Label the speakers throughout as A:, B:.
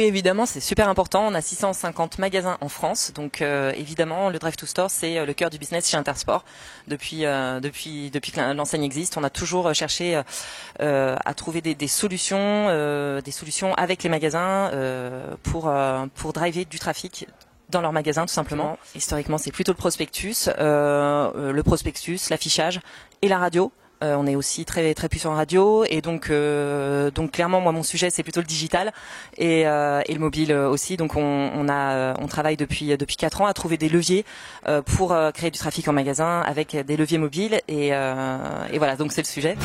A: évidemment, c'est super important. On a 650 magasins en France, donc évidemment, le Drive to Store, c'est le cœur du business chez Intersport. Depuis que l'enseigne existe, on a toujours cherché à trouver des solutions avec les magasins pour driver du trafic dans leur magasin, tout simplement. Historiquement, c'est plutôt le prospectus, l'affichage et la radio. On est aussi très très puissant en radio et donc clairement moi mon sujet c'est plutôt le digital et le mobile aussi. Donc on travaille depuis 4 ans à trouver des leviers pour créer du trafic en magasin avec des leviers mobiles et voilà, donc c'est le sujet.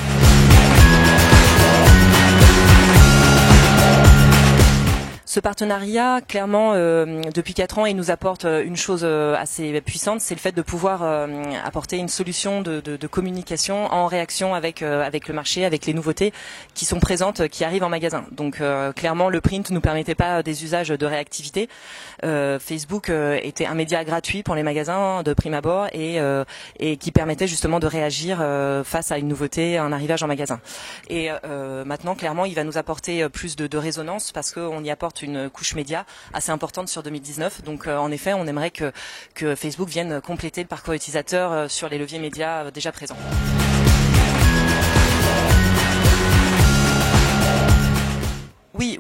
A: Ce partenariat, clairement, depuis 4 ans, il nous apporte une chose assez puissante, c'est le fait de pouvoir apporter une solution de communication en réaction avec le marché, avec les nouveautés qui sont présentes, qui arrivent en magasin. Donc clairement, le print nous permettait pas des usages de réactivité. Facebook était un média gratuit pour les magasins de prime abord et qui permettait justement de réagir face à une nouveauté, un arrivage en magasin. Et maintenant, clairement, il va nous apporter plus de résonance parce qu'on y apporte une couche média assez importante sur 2019. Donc en effet, on aimerait que Facebook vienne compléter le parcours utilisateur sur les leviers médias déjà présents.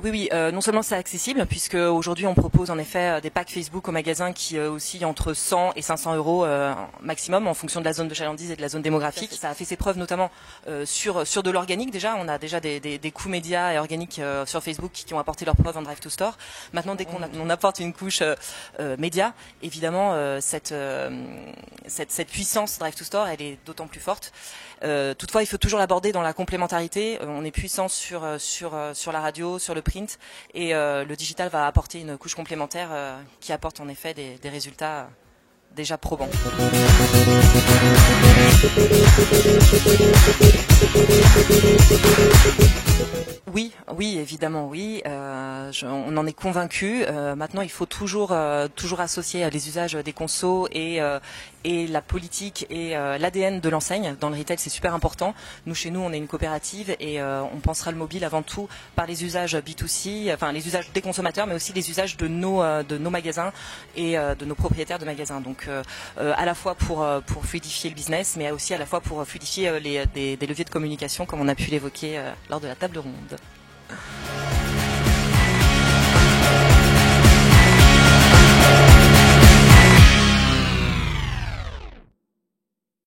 A: Oui. Non seulement c'est accessible, puisque aujourd'hui on propose en effet des packs Facebook au magasin qui oscillent entre 100 et 500 euros maximum en fonction de la zone de chalandise et de la zone démographique. Ça a fait ses preuves notamment sur de l'organique déjà. On a déjà des coûts médias et organiques sur Facebook qui ont apporté leurs preuves en Drive to Store. Maintenant, dès qu'on apporte une couche média, évidemment cette puissance Drive to Store, elle est d'autant plus forte. Toutefois, il faut toujours l'aborder dans la complémentarité. On est puissant sur la radio, sur le print, et le digital va apporter une couche complémentaire qui apporte en effet des résultats déjà probants. Oui, évidemment, oui. On en est convaincu. Maintenant, il faut toujours associer les usages des consos et la politique et l'ADN de l'enseigne. Dans le retail, c'est super important. Nous, chez nous, on est une coopérative et on pensera le mobile avant tout par les usages B2C, enfin les usages des consommateurs, mais aussi les usages de nos magasins et de nos propriétaires de magasins. Donc, à la fois pour fluidifier le business, mais aussi à la fois pour fluidifier des leviers de communication, comme on a pu l'évoquer lors de la table ronde.